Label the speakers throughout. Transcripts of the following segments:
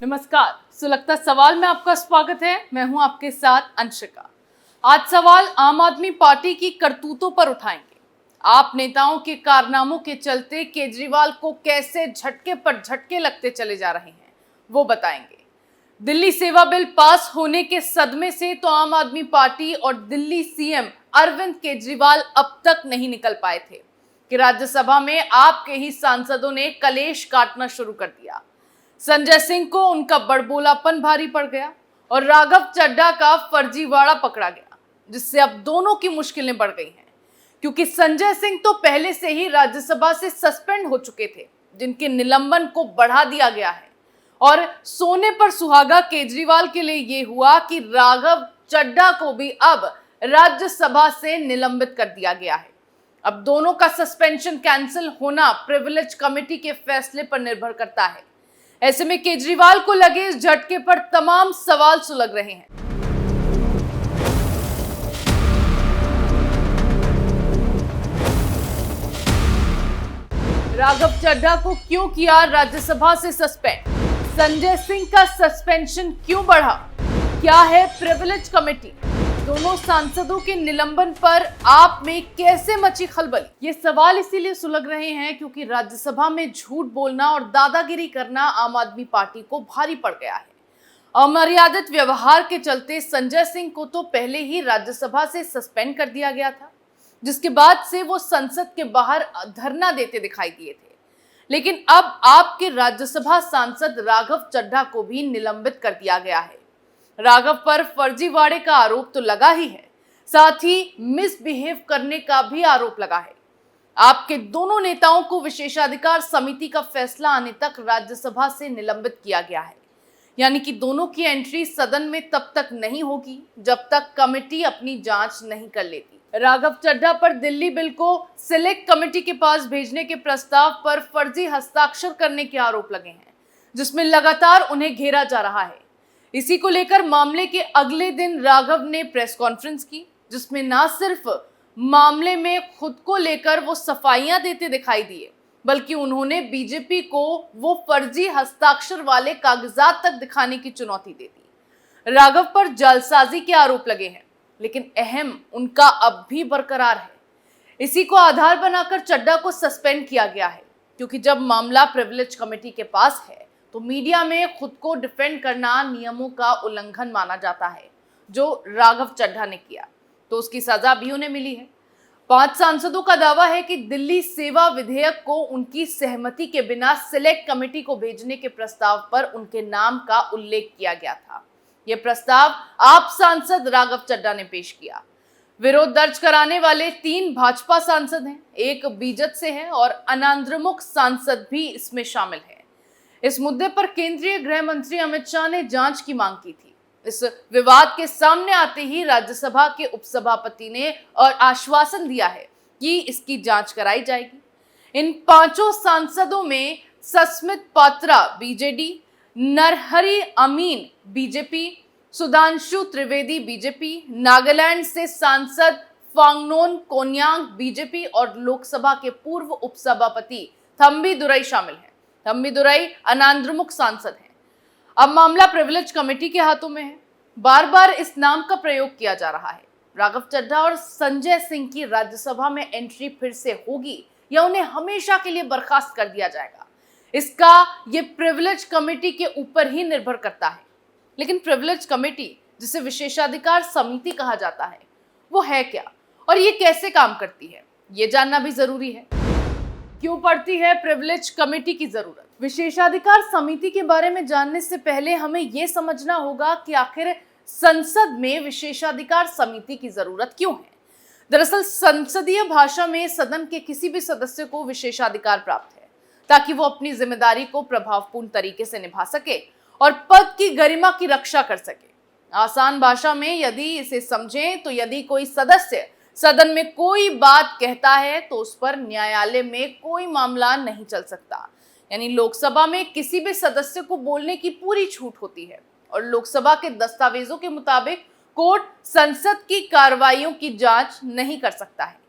Speaker 1: नमस्कार, सुलगता सवाल में आपका स्वागत है। मैं हूं आपके साथ अंशिका। आज सवाल आम आदमी पार्टी की करतूतों पर उठाएंगे। आप नेताओं के कारनामों के चलते केजरीवाल को कैसे झटके पर झटके लगते चले जा रहे हैं, वो बताएंगे। दिल्ली सेवा बिल पास होने के सदमे से तो आम आदमी पार्टी और दिल्ली सीएम अरविंद केजरीवाल अब तक नहीं निकल पाए थे कि राज्यसभा में आपके ही सांसदों ने कलेश काटना शुरू कर दिया। संजय सिंह को उनका बड़बोलापन भारी पड़ गया और राघव चड्ढा का फर्जीवाड़ा पकड़ा गया, जिससे अब दोनों की मुश्किलें बढ़ गई हैं। क्योंकि संजय सिंह तो पहले से ही राज्यसभा से सस्पेंड हो चुके थे, जिनके निलंबन को बढ़ा दिया गया है। और सोने पर सुहागा केजरीवाल के लिए यह हुआ कि राघव चड्ढा को भी अब राज्यसभा से निलंबित कर दिया गया है। अब दोनों का सस्पेंशन कैंसिल होना प्रिविलेज कमेटी के फैसले पर निर्भर करता है। ऐसे में केजरीवाल को लगे इस झटके पर तमाम सवाल सुलग रहे हैं। राघव चड्ढा को क्यों किया राज्यसभा से सस्पेंड? संजय सिंह का सस्पेंशन क्यों बढ़ा? क्या है प्रिविलेज कमेटी? दोनों सांसदों के निलंबन पर आप में कैसे मची खलबली? ये सवाल इसीलिए सुलग रहे हैं क्योंकि राज्यसभा में झूठ बोलना और दादागिरी करना आम आदमी पार्टी को भारी पड़ गया है। अमर्यादित व्यवहार के चलते संजय सिंह को तो पहले ही राज्यसभा से सस्पेंड कर दिया गया था, जिसके बाद से वो संसद के बाहर धरना देते दिखाई दिए थे। लेकिन अब आपके राज्यसभा सांसद राघव चड्ढा को भी निलंबित कर दिया गया है। राघव पर फर्जीवाड़े का आरोप तो लगा ही है, साथ ही मिसबिहेव करने का भी आरोप लगा है। आपके दोनों नेताओं को विशेषाधिकार समिति का फैसला आने तक राज्यसभा से निलंबित किया गया है। यानी कि दोनों की एंट्री सदन में तब तक नहीं होगी जब तक कमेटी अपनी जांच नहीं कर लेती। राघव चड्ढा पर दिल्ली बिल को सिलेक्ट कमेटी के पास भेजने के प्रस्ताव पर फर्जी हस्ताक्षर करने के आरोप लगे हैं, जिसमें लगातार उन्हें घेरा जा रहा है। इसी को लेकर मामले के अगले दिन राघव ने प्रेस कॉन्फ्रेंस की, जिसमें ना सिर्फ मामले में खुद को लेकर वो सफाइयां देते दिखाई दिए, बल्कि उन्होंने बीजेपी को वो फर्जी हस्ताक्षर वाले कागजात तक दिखाने की चुनौती दे दी। राघव पर जालसाजी के आरोप लगे हैं, लेकिन अहम उनका अब भी बरकरार है। इसी को आधार बनाकर चड्ढा को सस्पेंड किया गया है, क्योंकि जब मामला प्रिविलेज कमेटी के पास है तो मीडिया में खुद को डिफेंड करना नियमों का उल्लंघन माना जाता है, जो राघव चड्ढा ने किया, तो उसकी सजा भी उन्हें मिली है। 5 सांसदों का दावा है कि दिल्ली सेवा विधेयक को उनकी सहमति के बिना सिलेक्ट कमेटी को भेजने के प्रस्ताव पर उनके नाम का उल्लेख किया गया था। यह प्रस्ताव आप सांसद राघव चड्ढा ने पेश किया। विरोध दर्ज कराने वाले 3 भाजपा सांसद हैं, 1 बीजेपी से है और अनांद्रमुख सांसद भी इसमें शामिल है। इस मुद्दे पर केंद्रीय गृह मंत्री अमित शाह ने जांच की मांग की थी। इस विवाद के सामने आते ही राज्यसभा के उपसभापति ने और आश्वासन दिया है कि इसकी जांच कराई जाएगी। इन 5 सांसदों में सस्मित पात्रा बीजेडी, नरहरि अमीन बीजेपी, सुधांशु त्रिवेदी बीजेपी, नागालैंड से सांसद फांगनोन कोन्यांग बीजेपी और लोकसभा के पूर्व उपसभापति थम्बी दुरई शामिल हैं। थम्बी दुरई अनांद्रमुख सांसद हैं। अब मामला प्रिविलेज कमेटी के हाथों में है। बार बार इस नाम का प्रयोग किया जा रहा है। राघव चड्ढा और संजय सिंह की राज्यसभा में एंट्री फिर से होगी या उन्हें हमेशा के लिए बर्खास्त कर दिया जाएगा, इसका ये प्रिविलेज कमेटी के ऊपर ही निर्भर करता है। लेकिन प्रिविलेज कमेटी, जिसे विशेषाधिकार समिति कहा जाता है, वो है क्या और ये कैसे काम करती है, ये जानना भी जरूरी है। क्यों पड़ती है प्रिविलेज कमेटी की जरूरत? विशेषाधिकार समिति के बारे में जानने से पहले हमें यह समझना होगा कि आखिर संसद में विशेषाधिकार समिति की जरूरत क्यों है। दरअसल संसदीय भाषा में सदन के किसी भी सदस्य को विशेषाधिकार प्राप्त है, ताकि वो अपनी जिम्मेदारी को प्रभावपूर्ण तरीके से निभा सके और पद की गरिमा की रक्षा कर सके। आसान भाषा में यदि इसे समझें तो यदि कोई सदस्य सदन में कोई बात कहता है तो उस पर न्यायालय में कोई मामला नहीं चल सकता। यानी लोकसभा में किसी भी सदस्य को बोलने की पूरी छूट होती है और लोकसभा के दस्तावेजों के मुताबिक कोर्ट संसद की कार्रवाइयों की जांच नहीं कर सकता है।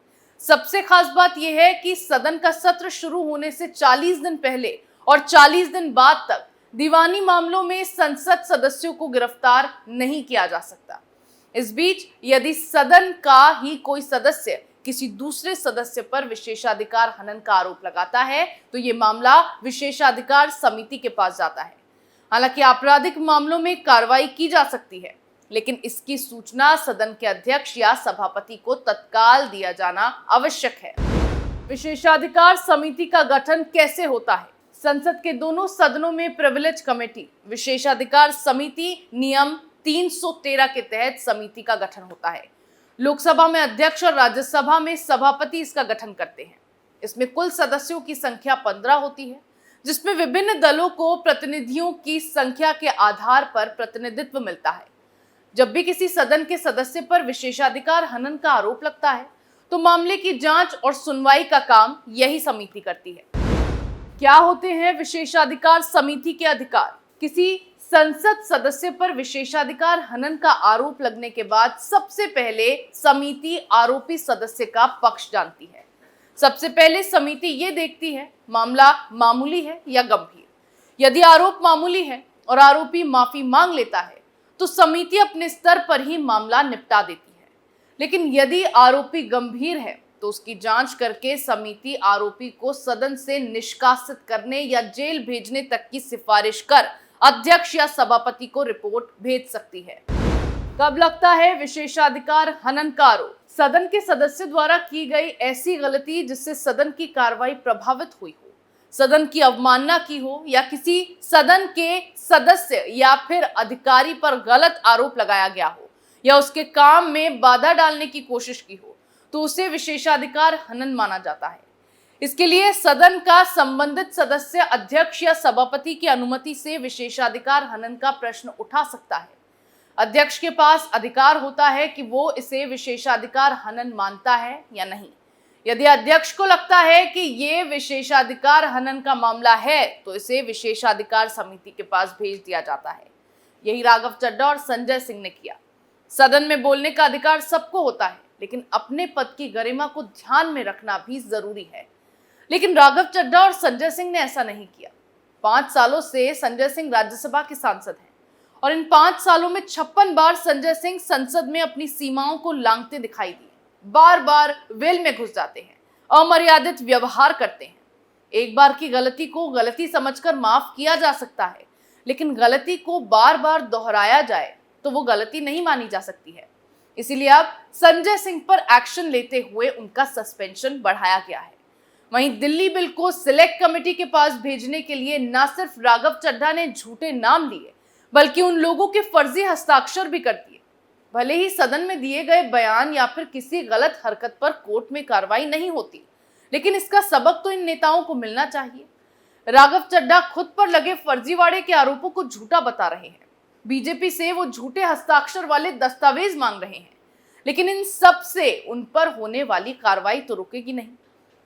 Speaker 1: सबसे खास बात यह है कि सदन का सत्र शुरू होने से 40 दिन पहले और 40 दिन बाद तक दीवानी मामलों में संसद सदस्यों को गिरफ्तार नहीं किया जा सकता। इस बीच यदि सदन का ही कोई सदस्य किसी दूसरे सदस्य पर विशेषाधिकार हनन का आरोप लगाता है तो ये मामला विशेषाधिकार समिति के पास जाता है। हालांकि आपराधिक मामलों में कार्रवाई की जा सकती है, लेकिन इसकी सूचना सदन के अध्यक्ष या सभापति को तत्काल दिया जाना आवश्यक है। विशेषाधिकार समिति का गठन कैसे होता है? संसद के दोनों सदनों में प्रिविलेज कमेटी विशेषाधिकार समिति नियम 313 के तहत समिति का गठन होता है। लोकसभा में अध्यक्ष और राज्यसभा में सभापति इसका गठन करते हैं। इसमें कुल सदस्यों की संख्या 15 होती है, जिसमें विभिन्न दलों को प्रतिनिधियों की संख्या के आधार पर प्रतिनिधित्व मिलता है। जब भी किसी सदन के सदस्य पर विशेषाधिकार हनन का आरोप लगता है तो मामले की जांच और सुनवाई का काम यही समिति करती है। क्या होते हैं विशेषाधिकार समिति के अधिकार? किसी संसद सदस्य पर विशेषाधिकार हनन का आरोप लगने के बाद सबसे पहले समिति आरोपी सदस्य का पक्ष जानती है। सबसे पहले समिति ये देखती है मामला मामूली है या गंभीर। यदि आरोप मामूली है और आरोपी माफी मांग लेता है तो समिति अपने स्तर पर ही मामला निपटा देती है। लेकिन यदि आरोपी गंभीर है तो उसकी जांच करके समिति आरोपी को सदन से निष्कासित करने या जेल भेजने तक की सिफारिश कर अध्यक्ष या सभापति को रिपोर्ट भेज सकती है। कब लगता है विशेषाधिकार हनन का आरोप? सदन के सदस्य द्वारा की गई ऐसी गलती जिससे सदन की कार्रवाई प्रभावित हुई हो, सदन की अवमानना की हो या किसी सदन के सदस्य या फिर अधिकारी पर गलत आरोप लगाया गया हो या उसके काम में बाधा डालने की कोशिश की हो तो उसे विशेषाधिकार हनन माना जाता है। इसके लिए सदन का संबंधित सदस्य अध्यक्ष या सभापति की अनुमति से विशेषाधिकार हनन का प्रश्न उठा सकता है। अध्यक्ष के पास अधिकार होता है कि वो इसे विशेषाधिकार हनन मानता है या नहीं। यदि अध्यक्ष को लगता है कि ये विशेषाधिकार हनन का मामला है तो इसे विशेषाधिकार समिति के पास भेज दिया जाता है। यही राघव चड्ढा और संजय सिंह ने किया। सदन में बोलने का अधिकार सबको होता है, लेकिन अपने पद की गरिमा को ध्यान में रखना भी जरूरी है। लेकिन राघव चड्ढा और संजय सिंह ने ऐसा नहीं किया। 5 सालों से संजय सिंह राज्यसभा के सांसद हैं और इन 5 सालों में 56 बार संजय सिंह संसद में अपनी सीमाओं को लांघते दिखाई दिए। बार बार वेल में घुस जाते हैं, अमर्यादित व्यवहार करते हैं। एक बार की गलती को गलती समझकर माफ किया जा सकता है, लेकिन गलती को बार बार दोहराया जाए तो वो गलती नहीं मानी जा सकती है। इसीलिए अब संजय सिंह पर एक्शन लेते हुए उनका सस्पेंशन बढ़ाया गया है। वहीं दिल्ली बिल को सिलेक्ट कमेटी के पास भेजने के लिए न सिर्फ राघव चड्ढा ने झूठे नाम लिए, बल्कि उन लोगों के फर्जी हस्ताक्षर भी कर दिए। भले ही सदन में दिए गए बयान या फिर किसी गलत हरकत पर कोर्ट में कार्रवाई नहीं होती, लेकिन इसका सबक तो इन नेताओं को मिलना चाहिए। राघव चड्ढा खुद पर लगे फर्जीवाड़े के आरोपों को झूठा बता रहे हैं। बीजेपी से वो झूठे हस्ताक्षर वाले दस्तावेज मांग रहे हैं, लेकिन इन सब से उन पर होने वाली कार्रवाई तो रुकेगी नहीं।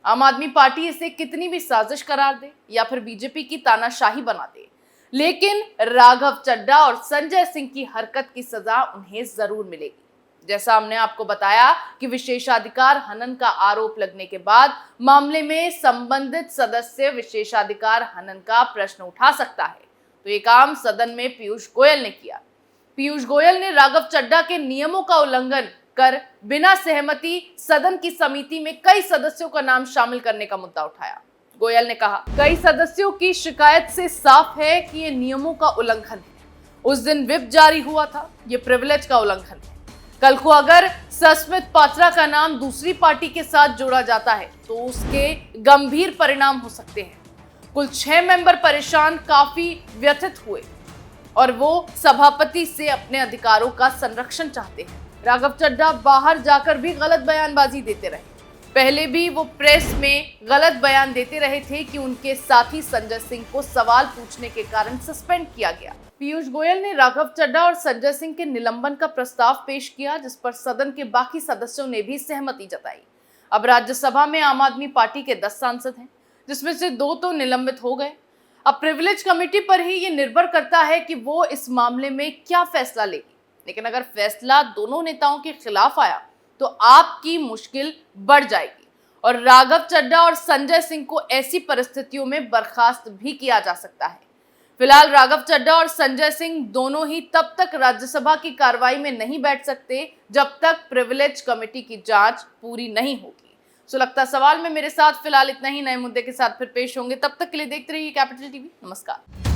Speaker 1: आम आदमी पार्टी इसे कितनी भी साजिश करार दे या फिर बीजेपी की तानाशाही बना दे, लेकिन राघव चड्ढा और संजय सिंह की हरकत की सजा उन्हें जरूर मिलेगी। जैसा हमने आपको बताया कि विशेषाधिकार हनन का आरोप लगने के बाद मामले में संबंधित सदस्य विशेषाधिकार हनन का प्रश्न उठा सकता है, तो ये काम सदन में पीयूष गोयल ने किया। पीयूष गोयल ने राघव चड्ढा के नियमों का उल्लंघन कर बिना सहमति सदन की समिति में कई सदस्यों का नाम शामिल करने का मुद्दा उठाया। गोयल ने कहा, कई सदस्यों की शिकायत से साफ है कि ये नियमों का उल्लंघन है। उस दिन व्हिप जारी हुआ था, ये प्रिविलेज का उल्लंघन है। कल को अगर सस्मित पात्रा का नाम दूसरी पार्टी के साथ जोड़ा जाता है तो उसके गंभीर परिणाम हो सकते हैं। कुल 6 मेंबर परेशान, काफी व्यथित हुए और वो सभापति से अपने अधिकारों का संरक्षण चाहते हैं। राघव चड्ढा बाहर जाकर भी गलत बयानबाजी देते रहे। पहले भी वो प्रेस में गलत बयान देते रहे थे कि उनके साथी संजय सिंह को सवाल पूछने के कारण सस्पेंड किया गया। पीयूष गोयल ने राघव चड्ढा और संजय सिंह के निलंबन का प्रस्ताव पेश किया, जिस पर सदन के बाकी सदस्यों ने भी सहमति जताई। अब राज्यसभा में आम आदमी पार्टी के 10 सांसद हैं, जिसमें से 2 तो निलंबित हो गए। अब प्रिविलेज कमेटी पर ही ये निर्भर करता है कि वो इस मामले में क्या फैसला लेगी। लेकिन अगर फैसला दोनों नेताओं के खिलाफ आया तो आपकी मुश्किल बढ़ जाएगी और राघव चड्ढा और संजय सिंह को ऐसी परिस्थितियों में बर्खास्त भी किया जा सकता है। फिलहाल राघव चड्ढा और संजय सिंह दोनों ही तब तक राज्यसभा की कार्रवाई में नहीं बैठ सकते जब तक प्रिविलेज कमेटी की जांच पूरी नहीं होगी। सुलगता सवाल में मेरे साथ फिलहाल इतना ही। नए मुद्दे के साथ फिर पेश होंगे, तब तक के लिए देखते रहिए कैपिटल टीवी। नमस्कार।